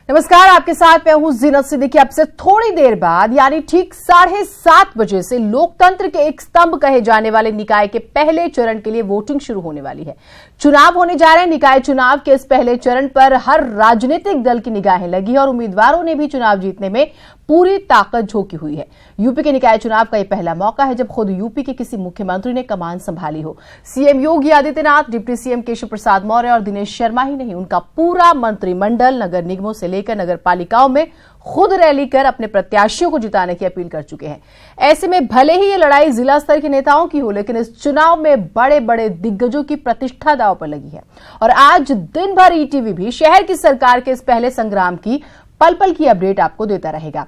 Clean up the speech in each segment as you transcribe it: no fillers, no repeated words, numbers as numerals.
नमस्कार, आपके साथ मैं हूं जीनत सिद्दीकी। अब से थोड़ी देर बाद यानी ठीक 7:30 बजे से लोकतंत्र के एक स्तंभ कहे जाने वाले निकाय के पहले चरण के लिए वोटिंग शुरू होने वाली है। चुनाव होने जा रहे हैं। निकाय चुनाव के इस पहले चरण पर हर राजनीतिक दल की निगाहें लगी है और उम्मीदवारों ने भी चुनाव जीतने में पूरी ताकत झोंकी हुई है। यूपी के निकाय चुनाव का यह पहला मौका है जब खुद यूपी के किसी मुख्यमंत्री ने कमान संभाली हो। CM Yogi Adityanath, deputy CM Keshav Prasad Maurya और दिनेश शर्मा ही नहीं, उनका पूरा मंत्रिमंडल नगर निगमों से लेकर नगर पालिकाओं में खुद रैली कर अपने प्रत्याशियों को जिताने की अपील कर चुके हैं। ऐसे में भले ही ये लड़ाई जिला स्तर के नेताओं की हो, लेकिन इस चुनाव में बड़े बड़े दिग्गजों की प्रतिष्ठा दांव पर लगी है। और आज दिन भर ईटीवी भी शहर की सरकार के इस पहले संग्राम की पल पल की अपडेट आपको देता रहेगा।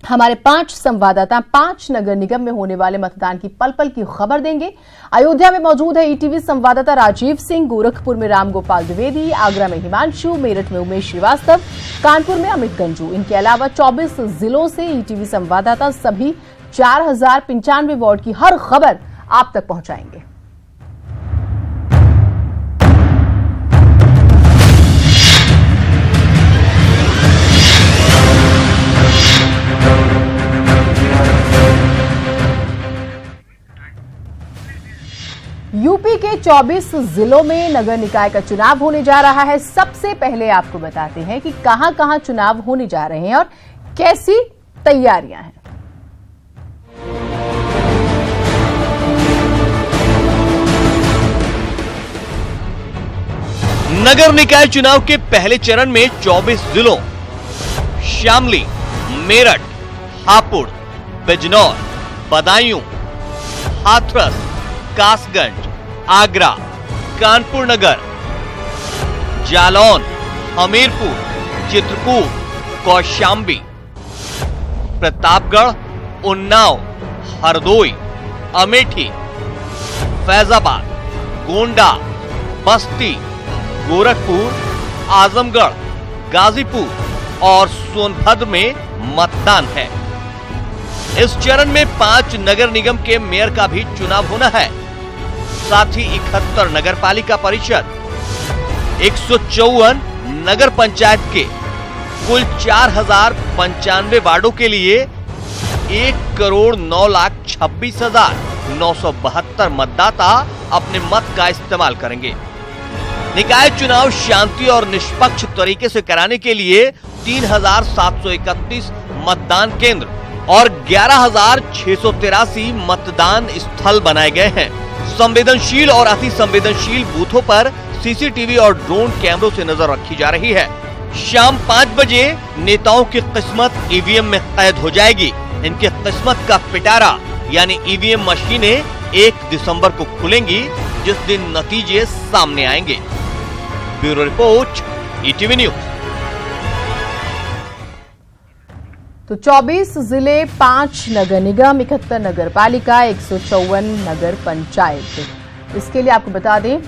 हमारे 5 संवाददाता 5 नगर निगम में होने वाले मतदान की पल पल की खबर देंगे। अयोध्या में मौजूद है ईटीवी संवाददाता राजीव सिंह, गोरखपुर में रामगोपाल द्विवेदी, आगरा में हिमांशु, मेरठ में उमेश श्रीवास्तव, कानपुर में अमित गंजू। इनके अलावा 24 जिलों से ईटीवी संवाददाता सभी 4095 वार्ड की हर खबर आप तक पहुंचाएंगे। यूपी के 24 जिलों में नगर निकाय का चुनाव होने जा रहा है। सबसे पहले आपको बताते हैं कि कहां-कहां चुनाव होने जा रहे हैं और कैसी तैयारियां हैं। नगर निकाय चुनाव के पहले चरण में 24 जिलों शामली, मेरठ, हापुड़, बिजनौर, बदायूं, हाथरस, कासगंज, आगरा, कानपुर नगर, जालौन, हमीरपुर, चित्रकूट, कौशाम्बी, प्रतापगढ़, उन्नाव, हरदोई, अमेठी, फैजाबाद, गोंडा, बस्ती, गोरखपुर, आजमगढ़, गाजीपुर और सोनभद्र में मतदान है। इस चरण में 5 नगर निगम के मेयर का भी चुनाव होना है। साथ ही 71 नगर पालिका परिषद, 154 नगर पंचायत के कुल 4095 वार्डों के लिए 1,09,26,972 मतदाता अपने मत का इस्तेमाल करेंगे। निकाय चुनाव शांति और निष्पक्ष तरीके से कराने के लिए 3731 मतदान केंद्र और 11,683 मतदान स्थल बनाए गए हैं। संवेदनशील और अति संवेदनशील बूथों पर सीसीटीवी और ड्रोन कैमरों से नजर रखी जा रही है। शाम 5 बजे नेताओं की किस्मत ईवीएम में कैद हो जाएगी। इनकी किस्मत का पिटारा यानी ईवीएम मशीनें 1 दिसंबर को खुलेंगी, जिस दिन नतीजे सामने आएंगे। Bureau report, ETV news. तो 24 जिले, 5 नगर निगम, 71 नगर पालिका, 154 नगर पंचायत। इसके लिए आपको बता दें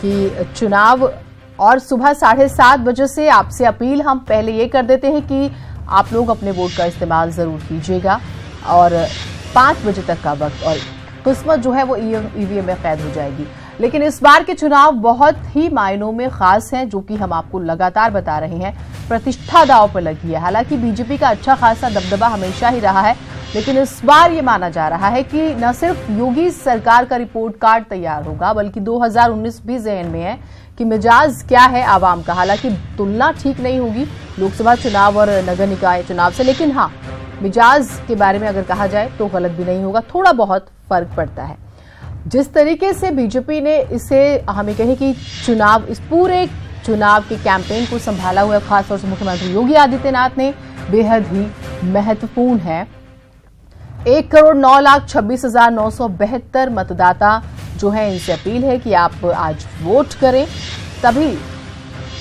कि चुनाव और सुबह 7:30 बजे से आपसे अपील हम पहले ये कर देते हैं कि आप लोग अपने वोट का इस्तेमाल जरूर कीजिएगा और 5 बजे तक का वक्त और किस्मत जो है वो ईवीएम में कैद हो जाएगी। लेकिन इस बार के चुनाव बहुत ही मायनों में खास हैं, जो कि हम आपको लगातार बता रहे हैं। प्रतिष्ठा दांव पर लगी है। हालांकि बीजेपी का अच्छा खासा दबदबा हमेशा ही रहा है, लेकिन इस बार ये माना जा रहा है कि न सिर्फ योगी सरकार का रिपोर्ट कार्ड तैयार होगा, बल्कि 2019 भी ज़हन में है कि मिजाज क्या है आवाम का। हालांकि तुलना ठीक नहीं होगी लोकसभा चुनाव और नगर निकाय चुनाव से, लेकिन हाँ, मिजाज के बारे में अगर कहा जाए तो गलत भी नहीं होगा, थोड़ा बहुत फर्क पड़ता है। जिस तरीके से बीजेपी ने इसे हमें कहें कि चुनाव, इस पूरे चुनाव के कैंपेन को संभाला हुआ खासतौर से मुख्यमंत्री योगी आदित्यनाथ ने, बेहद ही महत्वपूर्ण है। 1,09,26,972 मतदाता जो है, इनसे अपील है कि आप आज वोट करें, तभी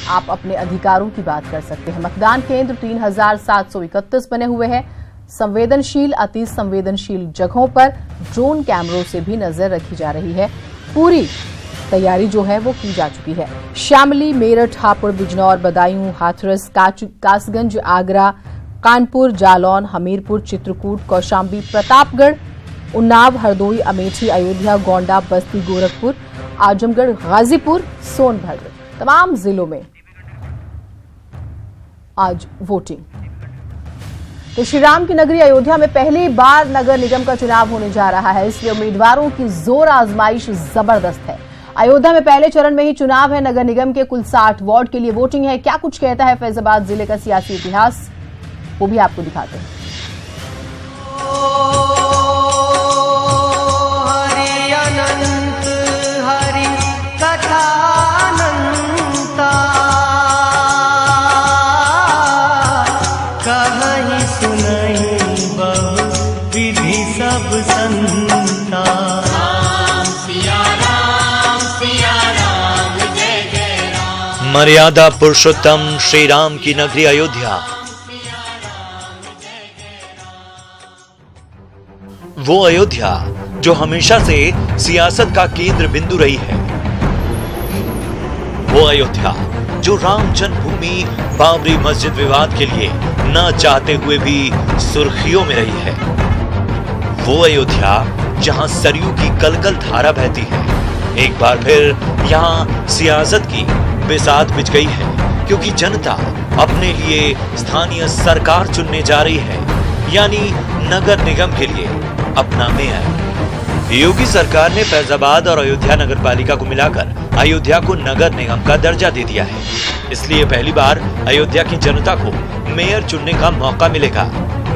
आप अपने अधिकारों की बात कर सकते हैं। मतदान केंद्र 3731 बने हुए हैं। संवेदनशील, अति संवेदनशील जगहों पर ड्रोन कैमरों से भी नजर रखी जा रही है। पूरी तैयारी जो है वो की जा चुकी है। शामली, मेरठ, हापुड़, बिजनौर, बदायूं, हाथरस, कासगंज, आगरा, कानपुर, जालौन, हमीरपुर, चित्रकूट, कौशाम्बी, प्रतापगढ़, उन्नाव, हरदोई, अमेठी, अयोध्या, गोंडा, बस्ती, गोरखपुर, आजमगढ़, गाजीपुर, सोनभद्र, तमाम जिलों में आज वोटिंग। तो श्री राम की नगरी अयोध्या में पहली बार नगर निगम का चुनाव होने जा रहा है, इसलिए उम्मीदवारों की जोर आजमाइश जबरदस्त है। अयोध्या में पहले चरण में ही चुनाव है। नगर निगम के कुल 60 वार्ड के लिए वोटिंग है। क्या कुछ कहता है फैजाबाद जिले का सियासी इतिहास, वो भी आपको दिखाते हैं। मर्यादा पुरुषोत्तम श्री राम की नगरी अयोध्या, वो अयोध्या जो हमेशा से सियासत का केंद्र बिंदु रही है, वो अयोध्या जो राम जन्मभूमि बाबरी मस्जिद विवाद के लिए न चाहते हुए भी सुर्खियों में रही है, वो अयोध्या जहां सरयू की कलकल धारा बहती है। एक बार फिर यहां सियासत की बिसात बिछ गई है, क्योंकि जनता अपने लिए स्थानीय सरकार चुनने जा रही है, यानी नगर निगम के लिए अपना मेयर। योगी सरकार ने फैजाबाद और अयोध्या नगर पालिका को मिलाकर अयोध्या को नगर निगम का दर्जा दे दिया है। इसलिए पहली बार अयोध्या की जनता को मेयर चुनने का मौका मिलेगा।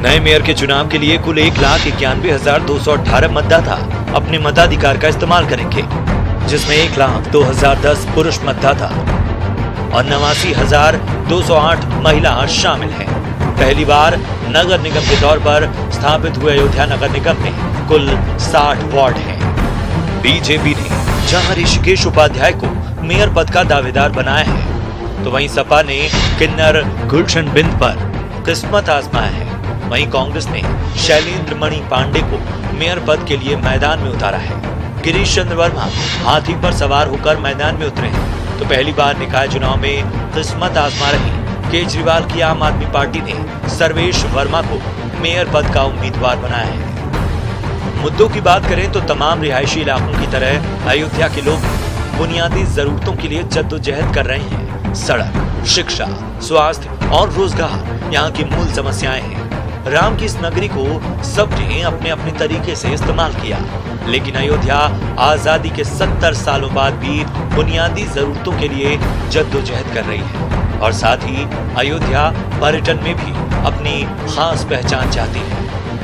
नए मेयर के चुनाव के लिए कुल 1,91,218 मतदाता अपने मताधिकार का इस्तेमाल करेंगे, जिसमें 1,02,010 पुरुष मतदाता और 89,208 महिला शामिल हैं। पहली बार नगर निगम के तौर पर स्थापित हुए अयोध्या नगर निगम में कुल 60 वार्ड हैं। बीजेपी ने जहां ऋषिकेश उपाध्याय को मेयर पद का दावेदार बनाया है, तो वहीं सपा ने किन्नर गुलशन बिंद पर किस्मत आजमाया है। वहीं कांग्रेस ने शैलेंद्र मणि पांडे को मेयर पद के लिए मैदान में उतारा है। गिरीश चंद्र वर्मा हाथी पर सवार होकर मैदान में उतरे हैं। तो पहली बार निकाय चुनाव में किस्मत आजमा रही केजरीवाल की आम आदमी पार्टी ने सर्वेश वर्मा को मेयर पद का उम्मीदवार बनाया है। मुद्दों की बात करें तो तमाम रिहायशी इलाकों की तरह अयोध्या के लोग बुनियादी जरूरतों के लिए जद्दोजहद कर रहे हैं। सड़क, शिक्षा, स्वास्थ्य और रोजगार यहाँ की मूल समस्याएं हैं। राम की इस नगरी को सबने अपने अपने तरीके से इस्तेमाल किया, लेकिन अयोध्या आजादी के 70 सालों बाद भी बुनियादी जरूरतों के लिए जद्दोजहद कर रही है। और साथ ही अयोध्या पर्यटन में भी अपनी खास पहचान चाहती है।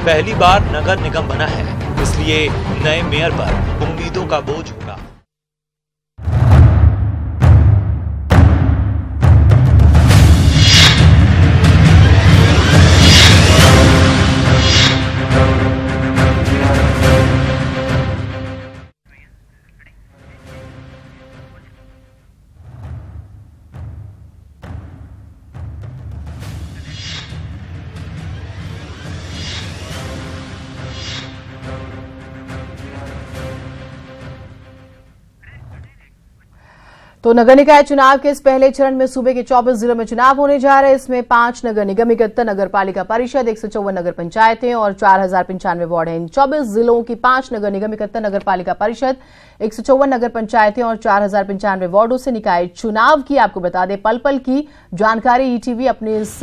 पहली बार नगर निगम बना है, इसलिए नए मेयर पर उम्मीदों का बोझ होगा। तो नगर निकाय चुनाव के इस पहले चरण में सूबे के 24 जिलों में चुनाव होने जा रहे हैं। इसमें 5 नगर निगम, 71 नगर पालिका परिषद, 154 नगर पंचायतें और 4,095 वार्ड हैं। इन 24 जिलों की 5 नगर निगम, 71 नगर पालिका परिषद, 154 नगर पंचायतें और 4,095 वार्डों से निकाय चुनाव की आपको बता दें पल पल की जानकारी ईटीवी अपने इस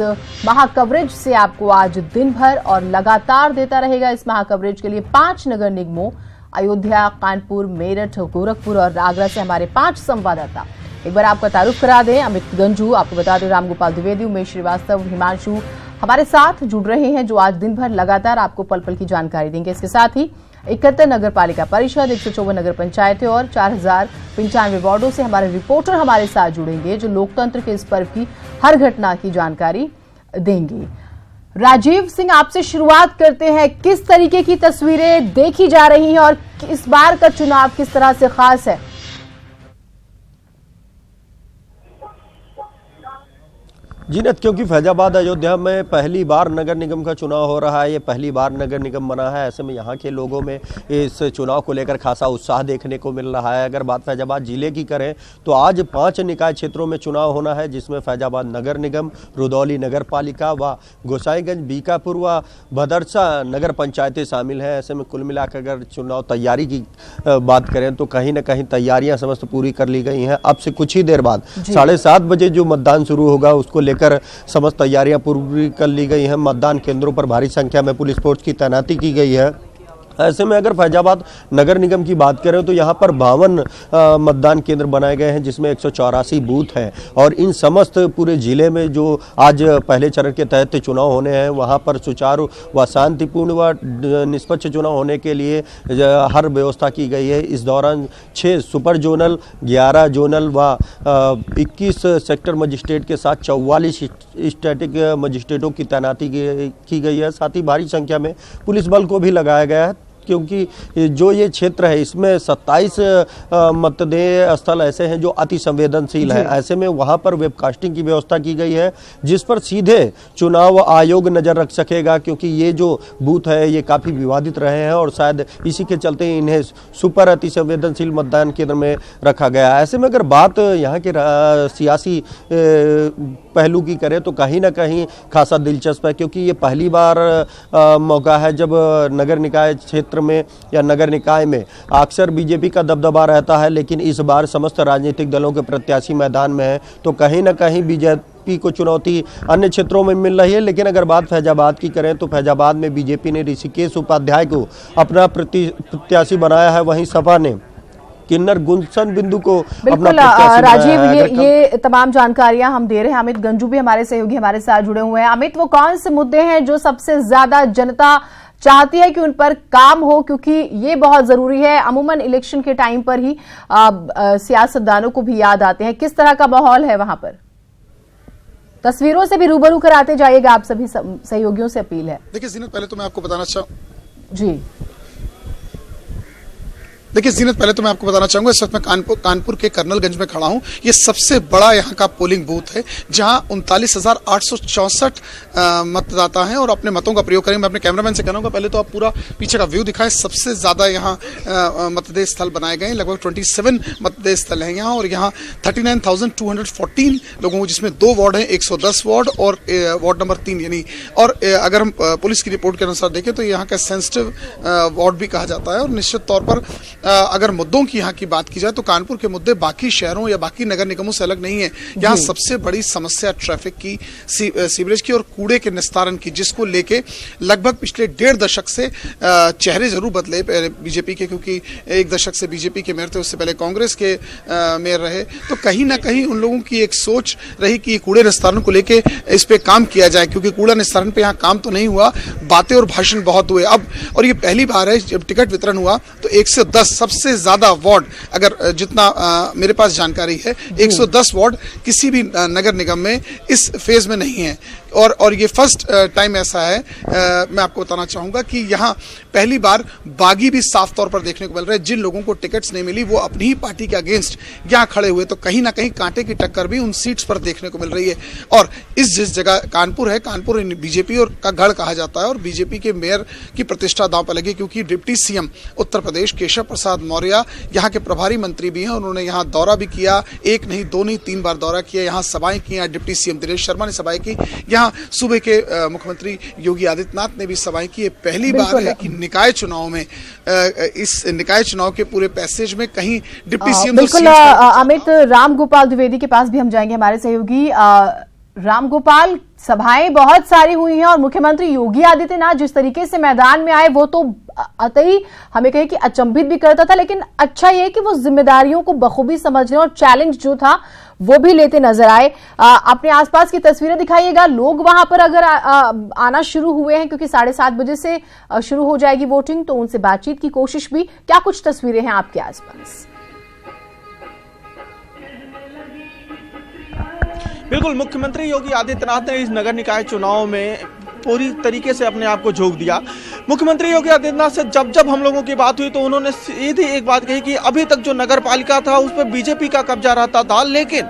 महाकवरेज से आपको आज दिन भर और लगातार देता रहेगा। इस महाकवरेज के लिए 5 नगर निगमों अयोध्या, कानपुर, मेरठ, गोरखपुर और आगरा से हमारे 5 संवाददाता एक बार आपका तारुफ करा दें। अमित गंजू, आपको बता दें रामगोपाल द्विवेदी, उमेश श्रीवास्तव, हिमांशु हमारे साथ जुड़ रहे हैं, जो आज दिन भर लगातार आपको पल पल की जानकारी देंगे। इसके साथ ही 71 नगर पालिका परिषद, 154 नगर पंचायतें और 4,095 वार्डों से हमारे रिपोर्टर हमारे साथ जुड़ेंगे, जो लोकतंत्र के इस पर्व की हर घटना की जानकारी देंगे। राजीव सिंह, आपसे शुरुआत करते हैं। किस तरीके की तस्वीरें देखी जा रही हैं और इस बार का चुनाव किस तरह से खास है? जीनत, क्योंकि फैजाबाद अयोध्या में पहली बार नगर निगम का चुनाव हो रहा है, ये पहली बार नगर निगम बना है, ऐसे में यहाँ के लोगों में इस चुनाव को लेकर खासा उत्साह देखने को मिल रहा है। अगर बात फैजाबाद जिले की करें तो आज 5 निकाय क्षेत्रों में चुनाव होना है, जिसमें फैजाबाद नगर निगम, रुदौली नगर पालिका व गोसाईगंज, बीकापुर व भदरसा नगर पंचायतें शामिल हैं। ऐसे में कुल मिलाकर अगर चुनाव तैयारी की बात करें तो कहीं ना कहीं तैयारियां समस्त पूरी कर ली गई हैं। अब से कुछ ही देर बाद 7:30 बजे जो मतदान शुरू होगा उसको लेकर लेकर समस्त तैयारियां पूरी कर ली गई हैं। मतदान केंद्रों पर भारी संख्या में पुलिस फोर्स की तैनाती की गई है। ऐसे में अगर फैजाबाद नगर निगम की बात करें तो यहाँ पर 52 मतदान केंद्र बनाए गए हैं, जिसमें 184 बूथ हैं और इन समस्त पूरे जिले में जो आज पहले चरण के तहत चुनाव होने हैं वहाँ पर सुचारू व शांतिपूर्ण व निष्पक्ष चुनाव होने के लिए हर व्यवस्था की गई है। इस दौरान 6 सुपर जोनल, 11 जोनल व 21 सेक्टर मजिस्ट्रेट के साथ 44 स्टैटिक मजिस्ट्रेटों की तैनाती की गई है। साथ ही भारी संख्या में पुलिस बल को भी लगाया गया है, क्योंकि जो ये क्षेत्र है इसमें 27 मतदेय स्थल ऐसे हैं जो अति संवेदनशील है। ऐसे में वहां पर वेबकास्टिंग की व्यवस्था की गई है, जिस पर सीधे चुनाव आयोग नजर रख सकेगा, क्योंकि ये जो बूथ है ये काफी विवादित रहे हैं और शायद इसी के चलते इन्हें सुपर अति संवेदनशील मतदान केंद्र में रखा गया। ऐसे में अगर बात यहाँ के सियासी पहलू की करें तो कहीं ना कहीं खासा दिलचस्प है, क्योंकि ये पहली बार मौका है जब नगर निकाय क्षेत्र में या नगर निकाय में अक्सर बीजेपी का दबदबा रहता है, लेकिन इस बार समस्त राजनीतिक दलों के प्रत्याशी मैदान में हैं, तो कहीं ना कहीं बीजेपी को चुनौती अन्य क्षेत्रों में मिल रही है। लेकिन अगर बात फैजाबाद की करें तो फैजाबाद में बीजेपी ने ऋषिकेश उपाध्याय को अपना प्रत्याशी बनाया है, वहीं सपा ने किन्नर गुलशन बिंदु को बिल्कुल राजीव, ये तमाम जानकारियां हम दे रहे हैं। अमित गंजू भी हमारे सहयोगी हमारे साथ जुड़े हुए हैं। अमित, वो कौन से मुद्दे हैं जो सबसे ज्यादा जनता चाहती है कि उन पर काम हो, क्योंकि ये बहुत जरूरी है। अमूमन इलेक्शन के टाइम पर ही सियासतदानों को भी याद आते हैं। किस तरह का माहौल है वहां पर? तस्वीरों से भी रूबरू कराते जाइएगा, आप सभी सहयोगियों से अपील है। देखिए जीनत, पहले तो मैं आपको बताना चाहूंगा इस वक्त मैं कानपुर के कर्नलगंज में खड़ा हूं। ये सबसे बड़ा यहाँ का पोलिंग बूथ है, जहां 39,864 मतदाता हैं और अपने मतों का प्रयोग करेंगे। मैं अपने कैमरामैन से कहूंगा पहले तो आप पूरा पीछे का व्यू दिखाएं। सबसे ज्यादा यहाँ मतदेय स्थल बनाए गए हैं, लगभग 27 मतदेय स्थल हैं यहाँ, और यहाँ 39,214 लोगों को, जिसमें 2 वार्ड हैं, 110 वार्ड और वार्ड नंबर 3 यानी। और अगर हम पुलिस की रिपोर्ट के अनुसार देखें तो यहाँ का सेंसिटिव वार्ड भी कहा जाता है। और निश्चित तौर पर अगर मुद्दों की यहाँ की बात की जाए तो कानपुर के मुद्दे बाकी शहरों या बाकी नगर निगमों से अलग नहीं है। यहाँ सबसे बड़ी समस्या ट्रैफिक की, सीवरेज की और कूड़े के निस्तारण की, जिसको लेके लगभग पिछले 1.5 दशक से चेहरे जरूर बदले बीजेपी के, क्योंकि 1 दशक से बीजेपी के मेयर थे, उससे पहले कांग्रेस के मेयर रहे। तो कहीं ना कहीं उन लोगों की एक सोच रही कि कूड़े निस्तारण को लेके इस पे काम किया जाए, क्योंकि कूड़ा निस्तारण पे यहाँ काम तो नहीं हुआ, बातें और भाषण बहुत हुए। अब और ये पहली बार है जब टिकट वितरण हुआ तो 110 सबसे ज्यादा वार्ड, अगर जितना मेरे पास जानकारी है, 110 वार्ड किसी भी नगर निगम में इस फेज में नहीं है। और ये फर्स्ट टाइम ऐसा है, मैं आपको बताना चाहूंगा कि यहाँ पहली बार बागी भी साफ तौर पर देखने को मिल रहा है। जिन लोगों को टिकट्स नहीं मिली वो अपनी ही पार्टी के अगेंस्ट यहाँ खड़े हुए, तो कहीं ना कहीं कांटे की टक्कर भी उन सीट्स पर देखने को मिल रही है। और जिस जगह कानपुर है, कानपुर बीजेपी और का गढ़ कहा जाता है, और बीजेपी के मेयर की प्रतिष्ठा दांव पर लगी, क्योंकि डिप्टी सीएम उत्तर प्रदेश केशव प्रसाद मौर्य यहाँ के प्रभारी मंत्री भी हैं। उन्होंने यहाँ दौरा भी किया, 1 नहीं 2 नहीं 3 बार दौरा किया, यहाँ सभाएं की। डिप्टी सीएम दिनेश शर्मा ने सभाएं की। यहाँ सूबे के मुख्यमंत्री योगी आदित्यनाथ ने भी सभाएं की। पहली बार है कि निकाय चुनाव में, इस निकाय चुनाव के पूरे पैसेज में कहीं डिप्टी सीएम। बिल्कुल अमित, रामगोपाल द्विवेदी के पास भी हम जाएंगे, हमारे सहयोगी। रामगोपाल, सभाएं बहुत सारी हुई हैं और मुख्यमंत्री योगी आदित्यनाथ जिस तरीके से मैदान में आए वो तो अतई हमें कहे कि अचंभित भी करता था, लेकिन अच्छा ये कि वो जिम्मेदारियों को बखूबी समझ रहे और चैलेंज जो था वो भी लेते नजर आए। अपने आसपास की तस्वीरें दिखाइएगा। लोग वहां पर अगर आना शुरू हुए हैं, क्योंकि 7:30 बजे से शुरू हो जाएगी वोटिंग, तो उनसे बातचीत की कोशिश भी। क्या कुछ तस्वीरें हैं आपके आसपास? बिल्कुल, मुख्यमंत्री योगी आदित्यनाथ ने इस नगर निकाय चुनाव में पूरी तरीके से अपने आप को झोंक दिया। मुख्यमंत्री योगी आदित्यनाथ से जब हम लोगों की बात हुई तो उन्होंने सीधी एक बात कही कि अभी तक जो नगर पालिका था उस पर बीजेपी का कब्जा रहता था, लेकिन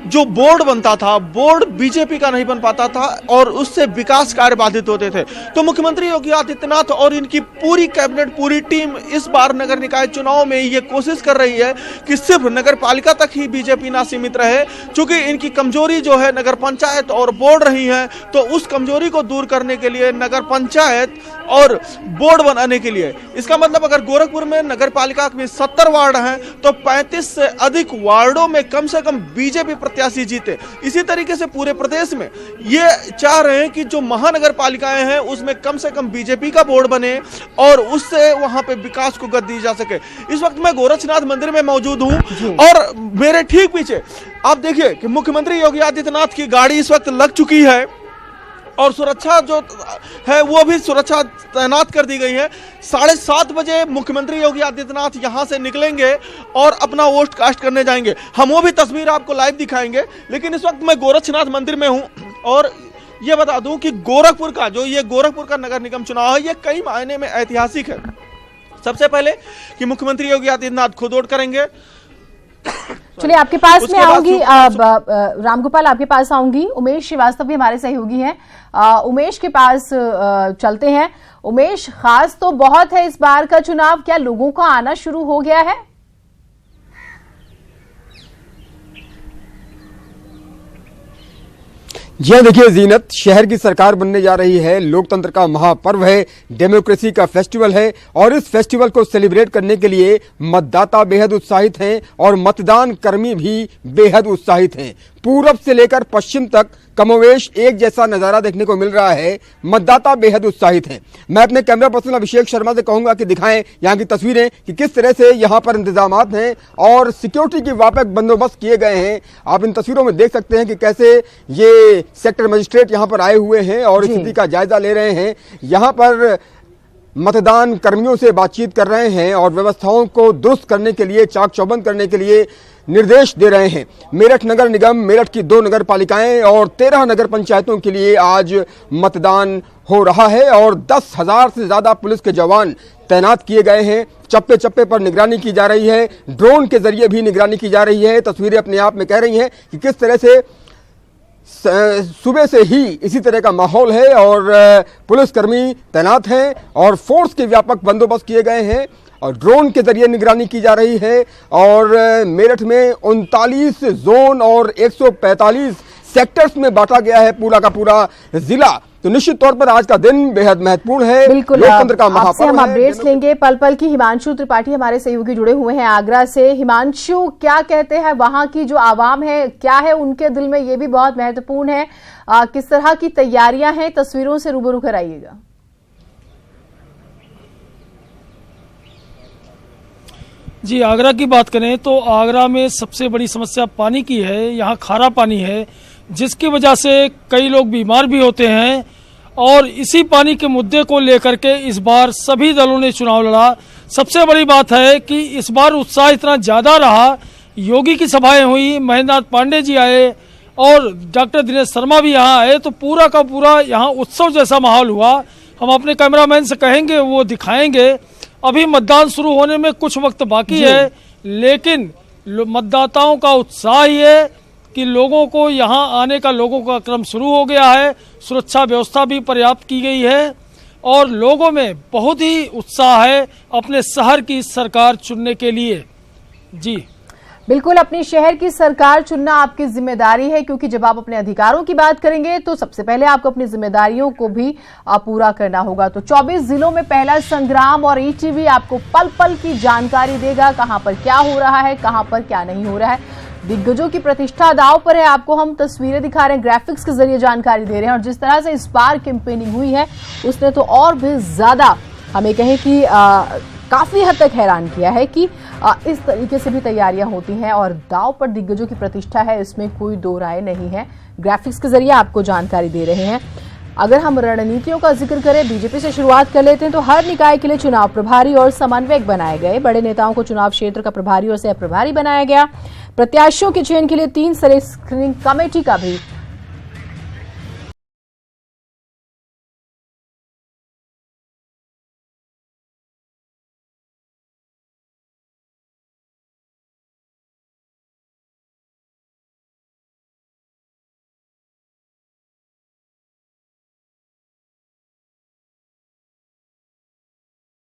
जो बोर्ड बनता था बोर्ड बीजेपी का नहीं बन पाता था और उससे विकास कार्य बाधित होते थे। तो मुख्यमंत्री योगी आदित्यनाथ और इनकी पूरी कैबिनेट, पूरी टीम इस बार नगर निकाय चुनाव में ये कोशिश कर रही है कि सिर्फ नगर पालिका तक ही बीजेपी ना सीमित रहे। चूंकि इनकी कमजोरी जो है नगर पंचायत और बोर्ड रही है, तो उस कमजोरी को दूर करने के लिए नगर पंचायत और बोर्ड बनाने के लिए। इसका मतलब अगर गोरखपुर में नगर पालिका में 70 वार्ड हैं तो 35 से अधिक वार्डों में कम से कम बीजेपी प्रत्याशी जीते। इसी तरीके से पूरे प्रदेश में ये चाह रहे हैं कि जो महानगर पालिकाएं हैं उसमें कम से कम बीजेपी का बोर्ड बने और उससे वहां पे विकास को गति दी जा सके। इस वक्त मैं गोरक्षनाथ मंदिर में मौजूद हूं और मेरे ठीक पीछे आप देखिए कि मुख्यमंत्री योगी आदित्यनाथ की गाड़ी इस वक्त लग चुकी है और सुरक्षा जो है वो भी सुरक्षा तैनात कर दी गई है। 7:30 बजे मुख्यमंत्री योगी आदित्यनाथ यहां से निकलेंगे और अपना वोट कास्ट करने जाएंगे। हम वो भी तस्वीर आपको लाइव दिखाएंगे। लेकिन इस वक्त मैं गोरक्षनाथ मंदिर में हूं और ये बता दूं कि गोरखपुर का नगर निगम चुनाव है, ये कई मायने में ऐतिहासिक है। सबसे पहले कि मुख्यमंत्री योगी आदित्यनाथ खुद वोट करेंगे। चलिए आपके पास में आऊंगी, रामगोपाल आपके पास आऊंगी। उमेश श्रीवास्तव भी हमारे सहयोगी हैं, उमेश के पास चलते हैं। उमेश, खास तो बहुत है इस बार का चुनाव, क्या लोगों का आना शुरू हो गया है? जी हाँ, देखिए जीनत, शहर की सरकार बनने जा रही है, लोकतंत्र का महापर्व है, डेमोक्रेसी का फेस्टिवल है और इस फेस्टिवल को सेलिब्रेट करने के लिए मतदाता बेहद उत्साहित हैं और मतदान कर्मी भी बेहद उत्साहित हैं। पूरब से लेकर पश्चिम तक कमोवेश एक जैसा नजारा देखने को मिल रहा है, मतदाता बेहद उत्साहित हैं। मैं अपने कैमरा पर्सन अभिषेक शर्मा से कहूंगा कि दिखाएं यहाँ की तस्वीरें कि किस तरह से यहाँ पर इंतजामात हैं और सिक्योरिटी के व्यापक बंदोबस्त किए गए हैं। आप इन तस्वीरों में देख सकते हैं कि कैसे ये सेक्टर मजिस्ट्रेट यहाँ पर आए हुए हैं और स्थिति का जायजा ले रहे हैं। यहाँ पर मतदान कर्मियों से बातचीत कर रहे हैं और व्यवस्थाओं को दुरुस्त करने के लिए, चाक चौबंद करने के लिए निर्देश दे रहे हैं। मेरठ नगर निगम, मेरठ की 2 नगर पालिकाएं और 13 नगर पंचायतों के लिए आज मतदान हो रहा है और 10,000 से ज्यादा पुलिस के जवान तैनात किए गए हैं। चप्पे चप्पे पर निगरानी की जा रही है, ड्रोन के जरिए भी निगरानी की जा रही है। तस्वीरें अपने आप में कह रही हैं कि किस तरह से सुबह से ही इसी तरह का माहौल है और पुलिसकर्मी तैनात हैं और फोर्स के व्यापक बंदोबस्त किए गए हैं और ड्रोन के जरिए निगरानी की जा रही है। और मेरठ में 39 जोन और 145 सेक्टर्स में बांटा गया है पूरा का पूरा जिला। तो निश्चित तौर पर आज का दिन बेहद महत्वपूर्ण है, बिल्कुल लोकतंत्र का महापर्व है। हम अपडेट्स लेंगे पल पल की। हिमांशु त्रिपाठी हमारे सहयोगी जुड़े हुए हैं आगरा से। हिमांशु, क्या कहते हैं वहां की जो आवाम है, क्या है उनके दिल में, ये भी बहुत महत्वपूर्ण है। किस तरह की तैयारियां हैं, तस्वीरों से रूबरू कराइएगा। जी, आगरा की बात करें तो आगरा में सबसे बड़ी समस्या पानी की है। यहाँ खारा पानी है जिसकी वजह से कई लोग बीमार भी होते हैं और इसी पानी के मुद्दे को लेकर के इस बार सभी दलों ने चुनाव लड़ा। सबसे बड़ी बात है कि इस बार उत्साह इतना ज़्यादा रहा, योगी की सभाएं हुई, महेंद्रनाथ पांडे जी आए और डॉक्टर दिनेश शर्मा भी यहाँ आए, तो पूरा का पूरा यहाँ उत्सव जैसा माहौल हुआ। हम अपने कैमरामैन से कहेंगे, वो दिखाएंगे। अभी मतदान शुरू होने में कुछ वक्त बाकी है, लेकिन मतदाताओं का उत्साह ही है कि लोगों को यहाँ आने का, लोगों का क्रम शुरू हो गया है। सुरक्षा व्यवस्था भी पर्याप्त की गई है और लोगों में बहुत ही उत्साह है अपने शहर की सरकार चुनने के लिए। जी बिल्कुल, अपने शहर की सरकार चुनना आपकी जिम्मेदारी है, क्योंकि जब आप अपने अधिकारों की बात करेंगे तो सबसे पहले आपको अपनी जिम्मेदारियों को भी पूरा करना होगा। तो 24 जिलों में पहला संग्राम और ईटीवी आपको पल पल की जानकारी देगा, कहां पर क्या हो रहा है, कहां पर क्या नहीं हो रहा है। दिग्गजों की प्रतिष्ठा दांव पर है, आपको हम तस्वीरें दिखा रहे हैं, ग्राफिक्स के जरिए जानकारी दे रहे हैं। और जिस तरह से इस बार कैंपेनिंग हुई है उसने तो और भी ज्यादा हमें कहें कि काफी हद तक हैरान किया है कि इस तरीके से भी तैयारियां होती हैं और दांव पर दिग्गजों की प्रतिष्ठा है, इसमें कोई दो राय नहीं है। ग्राफिक्स के जरिए आपको जानकारी दे रहे हैं। अगर हम रणनीतियों का जिक्र करें, बीजेपी से शुरुआत कर लेते हैं, तो हर निकाय के लिए चुनाव प्रभारी और समन्वयक बनाए गए। बड़े नेताओं को चुनाव क्षेत्र का प्रभारी और सह प्रभारी बनाया गया। प्रत्याशियों के चयन के लिए 3 स्तरीय स्क्रीनिंग कमेटी का भी